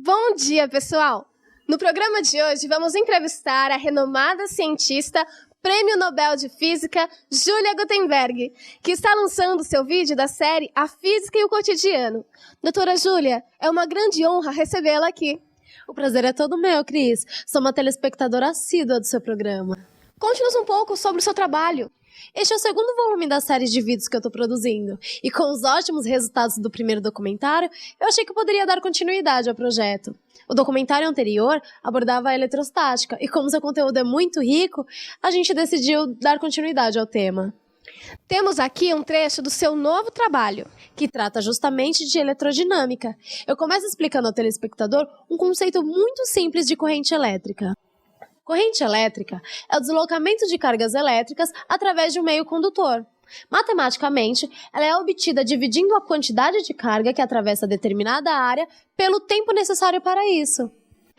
Bom dia, pessoal! No programa de hoje, vamos entrevistar a renomada cientista, Prêmio Nobel de Física, Julia Gutenberg, que está lançando seu vídeo da série A Física e o Cotidiano. Doutora Júlia, é uma grande honra recebê-la aqui. O prazer é todo meu, Cris. Sou uma telespectadora assídua do seu programa. Conte-nos um pouco sobre o seu trabalho. Este é o segundo volume da série de vídeos que eu estou produzindo. E com os ótimos resultados do primeiro documentário, eu achei que eu poderia dar continuidade ao projeto. O documentário anterior abordava a eletrostática, e como seu conteúdo é muito rico, a gente decidiu dar continuidade ao tema. Temos aqui um trecho do seu novo trabalho, que trata justamente de eletrodinâmica. Eu começo explicando ao telespectador um conceito muito simples de corrente elétrica. Corrente elétrica é o deslocamento de cargas elétricas através de um meio condutor. Matematicamente, ela é obtida dividindo a quantidade de carga que atravessa determinada área pelo tempo necessário para isso.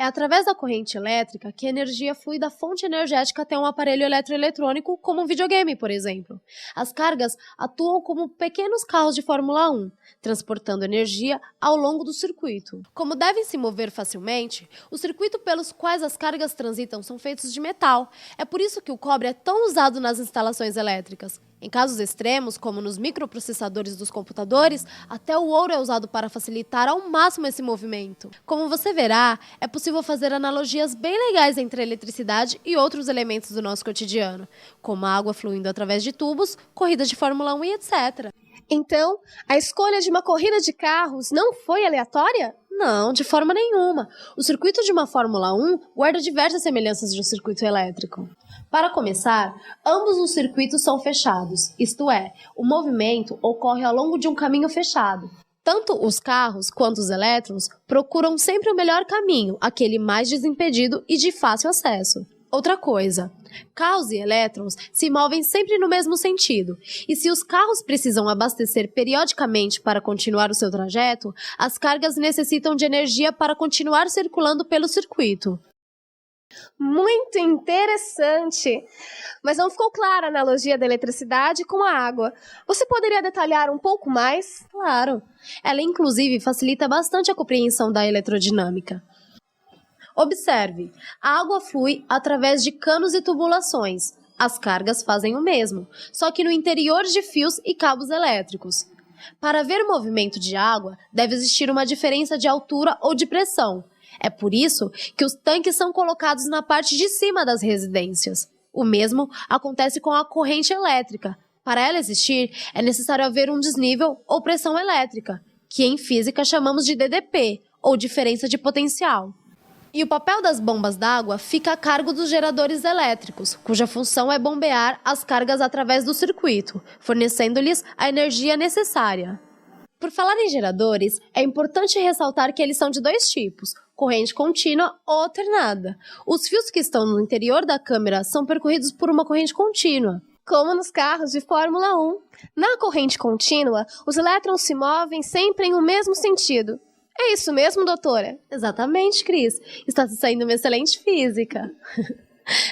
É através da corrente elétrica que a energia flui da fonte energética até um aparelho eletroeletrônico, como um videogame, por exemplo. As cargas atuam como pequenos carros de Fórmula 1, transportando energia ao longo do circuito. Como devem se mover facilmente, o circuito pelos quais as cargas transitam são feitos de metal. É por isso que o cobre é tão usado nas instalações elétricas. Em casos extremos, como nos microprocessadores dos computadores, até o ouro é usado para facilitar ao máximo esse movimento. Como você verá, é possível fazer analogias bem legais entre a eletricidade e outros elementos do nosso cotidiano, como a água fluindo através de tubos, corridas de Fórmula 1 e etc. Então, a escolha de uma corrida de carros não foi aleatória? Não, de forma nenhuma. O circuito de uma Fórmula 1 guarda diversas semelhanças de um circuito elétrico. Para começar, ambos os circuitos são fechados, isto é, o movimento ocorre ao longo de um caminho fechado. Tanto os carros quanto os elétrons procuram sempre o melhor caminho, aquele mais desimpedido e de fácil acesso. Outra coisa, carros e elétrons se movem sempre no mesmo sentido, e se os carros precisam abastecer periodicamente para continuar o seu trajeto, as cargas necessitam de energia para continuar circulando pelo circuito. Muito interessante! Mas não ficou clara a analogia da eletricidade com a água. Você poderia detalhar um pouco mais? Claro! Ela, inclusive, facilita bastante a compreensão da eletrodinâmica. Observe, a água flui através de canos e tubulações. As cargas fazem o mesmo, só que no interior de fios e cabos elétricos. Para ver movimento de água, deve existir uma diferença de altura ou de pressão. É por isso que os tanques são colocados na parte de cima das residências. O mesmo acontece com a corrente elétrica. Para ela existir, é necessário haver um desnível ou pressão elétrica, que em física chamamos de DDP, ou diferença de potencial. E o papel das bombas d'água fica a cargo dos geradores elétricos, cuja função é bombear as cargas através do circuito, fornecendo-lhes a energia necessária. Por falar em geradores, é importante ressaltar que eles são de dois tipos, corrente contínua ou alternada. Os fios que estão no interior da câmera são percorridos por uma corrente contínua, como nos carros de Fórmula 1. Na corrente contínua, os elétrons se movem sempre em um mesmo sentido. É isso mesmo, doutora? Exatamente, Cris. Está saindo uma excelente física.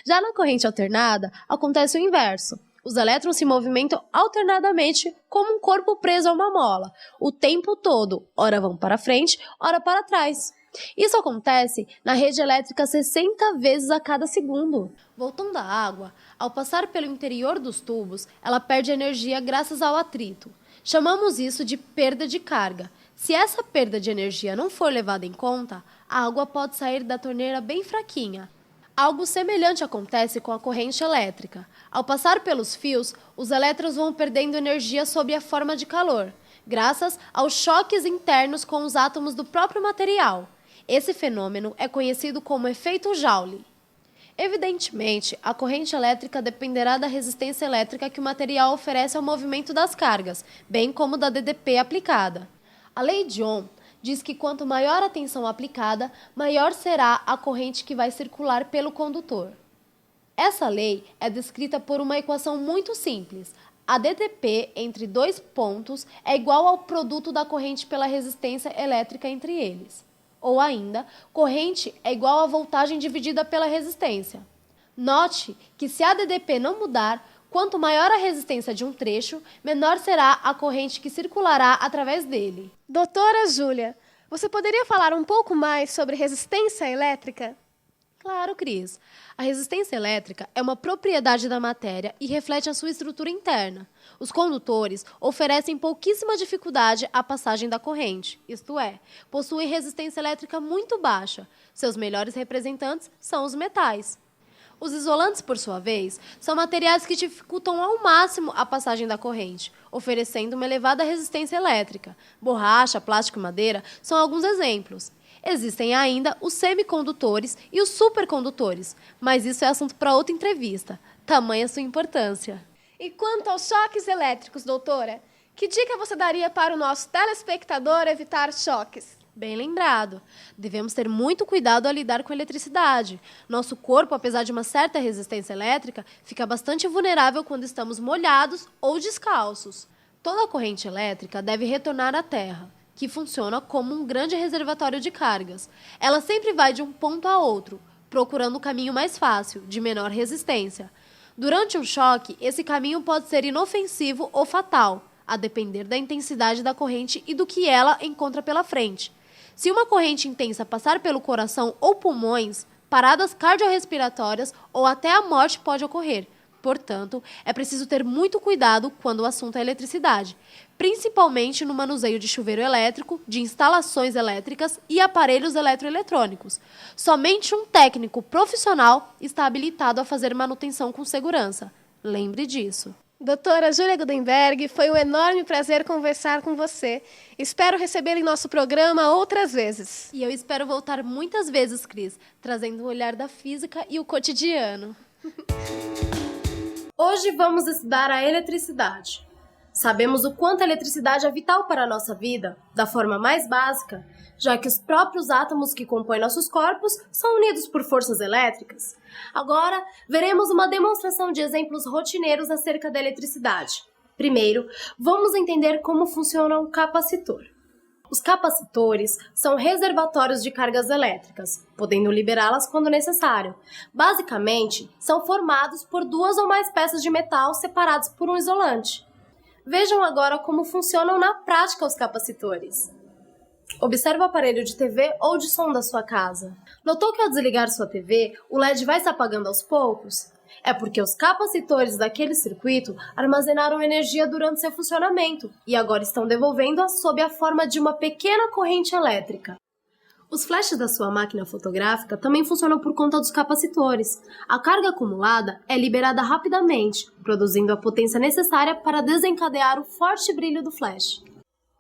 Já na corrente alternada, acontece o inverso. Os elétrons se movimentam alternadamente como um corpo preso a uma mola, o tempo todo, ora vão para frente, ora para trás. Isso acontece na rede elétrica 60 vezes a cada segundo. Voltando à água, ao passar pelo interior dos tubos, ela perde energia graças ao atrito. Chamamos isso de perda de carga. Se essa perda de energia não for levada em conta, a água pode sair da torneira bem fraquinha. Algo semelhante acontece com a corrente elétrica. Ao passar pelos fios, os elétrons vão perdendo energia sob a forma de calor, graças aos choques internos com os átomos do próprio material. Esse fenômeno é conhecido como efeito Joule. Evidentemente, a corrente elétrica dependerá da resistência elétrica que o material oferece ao movimento das cargas, bem como da DDP aplicada. A lei de Ohm diz que quanto maior a tensão aplicada, maior será a corrente que vai circular pelo condutor. Essa lei é descrita por uma equação muito simples. A DDP entre dois pontos é igual ao produto da corrente pela resistência elétrica entre eles. Ou ainda, corrente é igual à voltagem dividida pela resistência. Note que se a DDP não mudar, quanto maior a resistência de um trecho, menor será a corrente que circulará através dele. Doutora Júlia, Você poderia falar um pouco mais sobre resistência elétrica? Claro, Cris. A resistência elétrica é uma propriedade da matéria e reflete a sua estrutura interna. Os condutores oferecem pouquíssima dificuldade à passagem da corrente, isto é, possuem resistência elétrica muito baixa. Seus melhores representantes são os metais. Os isolantes, por sua vez, são materiais que dificultam ao máximo a passagem da corrente, oferecendo uma elevada resistência elétrica. Borracha, plástico e madeira são alguns exemplos. Existem ainda os semicondutores e os supercondutores, mas isso é assunto para outra entrevista. Tamanha sua importância. E quanto aos choques elétricos, doutora? Que dica você daria para o nosso telespectador evitar choques? Bem lembrado. Devemos ter muito cuidado ao lidar com a eletricidade. Nosso corpo, apesar de uma certa resistência elétrica, fica bastante vulnerável quando estamos molhados ou descalços. Toda a corrente elétrica deve retornar à Terra, que funciona como um grande reservatório de cargas. Ela sempre vai de um ponto a outro, procurando o caminho mais fácil, de menor resistência. Durante um choque, esse caminho pode ser inofensivo ou fatal, a depender da intensidade da corrente e do que ela encontra pela frente. Se uma corrente intensa passar pelo coração ou pulmões, paradas cardiorrespiratórias ou até a morte pode ocorrer. Portanto, é preciso ter muito cuidado quando o assunto é eletricidade, principalmente no manuseio de chuveiro elétrico, de instalações elétricas e aparelhos eletroeletrônicos. Somente um técnico profissional está habilitado a fazer manutenção com segurança. Lembre disso. Doutora Júlia Gutenberg, foi um enorme prazer conversar com você. Espero recebê-la em nosso programa outras vezes. E eu espero voltar muitas vezes, Cris, trazendo o olhar da física e o cotidiano. Hoje vamos estudar a eletricidade. Sabemos o quanto a eletricidade é vital para a nossa vida, da forma mais básica, já que os próprios átomos que compõem nossos corpos são unidos por forças elétricas. Agora, veremos uma demonstração de exemplos rotineiros acerca da eletricidade. Primeiro, vamos entender como funciona um capacitor. Os capacitores são reservatórios de cargas elétricas, podendo liberá-las quando necessário. Basicamente, são formados por duas ou mais peças de metal separadas por um isolante. Vejam agora como funcionam na prática os capacitores. Observe o aparelho de TV ou de som da sua casa. Notou que ao desligar sua TV, o LED vai se apagando aos poucos? É porque os capacitores daquele circuito armazenaram energia durante seu funcionamento e agora estão devolvendo-a sob a forma de uma pequena corrente elétrica. Os flashes da sua máquina fotográfica também funcionam por conta dos capacitores. A carga acumulada é liberada rapidamente, produzindo a potência necessária para desencadear o forte brilho do flash.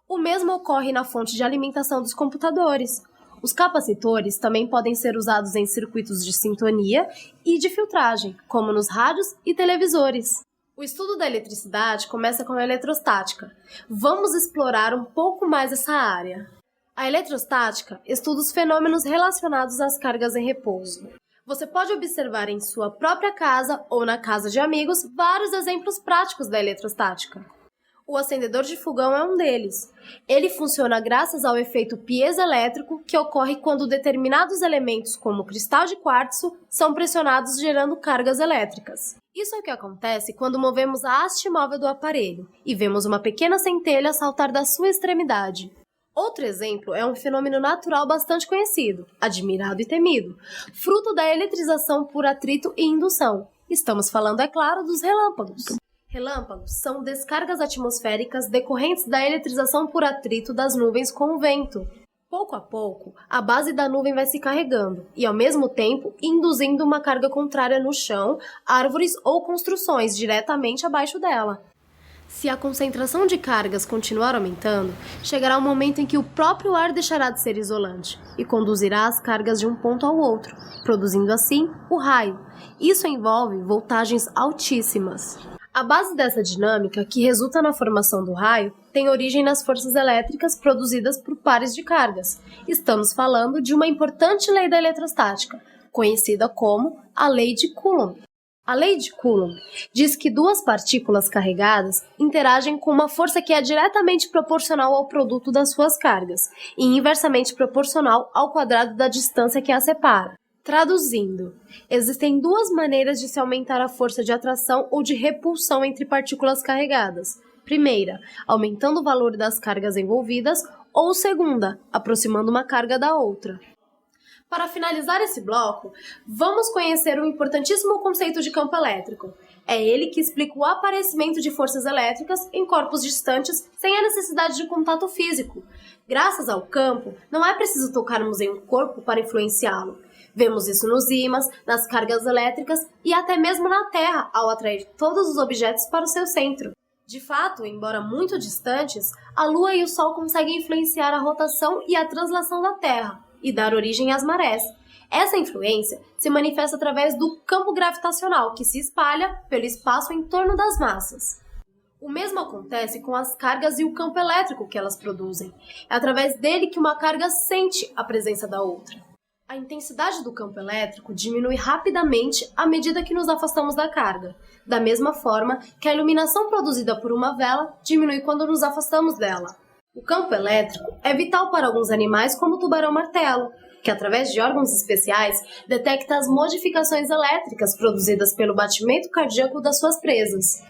O mesmo ocorre na fonte de alimentação dos computadores. Os capacitores também podem ser usados em circuitos de sintonia e de filtragem, como nos rádios e televisores. O estudo da eletricidade começa com a eletrostática. Vamos explorar um pouco mais essa área. A eletrostática estuda os fenômenos relacionados às cargas em repouso. Você pode observar em sua própria casa ou na casa de amigos vários exemplos práticos da eletrostática. O acendedor de fogão é um deles. Ele funciona graças ao efeito piezoelétrico que ocorre quando determinados elementos, como o cristal de quartzo, são pressionados gerando cargas elétricas. Isso é o que acontece quando movemos a haste móvel do aparelho e vemos uma pequena centelha saltar da sua extremidade. Outro exemplo é um fenômeno natural bastante conhecido, admirado e temido, fruto da eletrização por atrito e indução. Estamos falando, é claro, dos relâmpagos. Relâmpagos são descargas atmosféricas decorrentes da eletrização por atrito das nuvens com o vento. Pouco a pouco, a base da nuvem vai se carregando e, ao mesmo tempo, induzindo uma carga contrária no chão, árvores ou construções diretamente abaixo dela. Se a concentração de cargas continuar aumentando, chegará um momento em que o próprio ar deixará de ser isolante e conduzirá as cargas de um ponto ao outro, produzindo assim o raio. Isso envolve voltagens altíssimas. A base dessa dinâmica, que resulta na formação do raio, tem origem nas forças elétricas produzidas por pares de cargas. Estamos falando de uma importante lei da eletrostática, conhecida como a Lei de Coulomb. A Lei de Coulomb diz que duas partículas carregadas interagem com uma força que é diretamente proporcional ao produto das suas cargas e inversamente proporcional ao quadrado da distância que as separa. Traduzindo, existem duas maneiras de se aumentar a força de atração ou de repulsão entre partículas carregadas. Primeira, aumentando o valor das cargas envolvidas, ou segunda, aproximando uma carga da outra. Para finalizar esse bloco, vamos conhecer o importantíssimo conceito de campo elétrico. É ele que explica o aparecimento de forças elétricas em corpos distantes sem a necessidade de contato físico. Graças ao campo, não é preciso tocarmos em um corpo para influenciá-lo. Vemos isso nos ímãs, nas cargas elétricas e até mesmo na Terra, ao atrair todos os objetos para o seu centro. De fato, embora muito distantes, a Lua e o Sol conseguem influenciar a rotação e a translação da Terra e dar origem às marés. Essa influência se manifesta através do campo gravitacional, que se espalha pelo espaço em torno das massas. O mesmo acontece com as cargas e o campo elétrico que elas produzem. É através dele que uma carga sente a presença da outra. A intensidade do campo elétrico diminui rapidamente à medida que nos afastamos da carga, da mesma forma que a iluminação produzida por uma vela diminui quando nos afastamos dela. O campo elétrico é vital para alguns animais como o tubarão-martelo, que através de órgãos especiais detecta as modificações elétricas produzidas pelo batimento cardíaco das suas presas.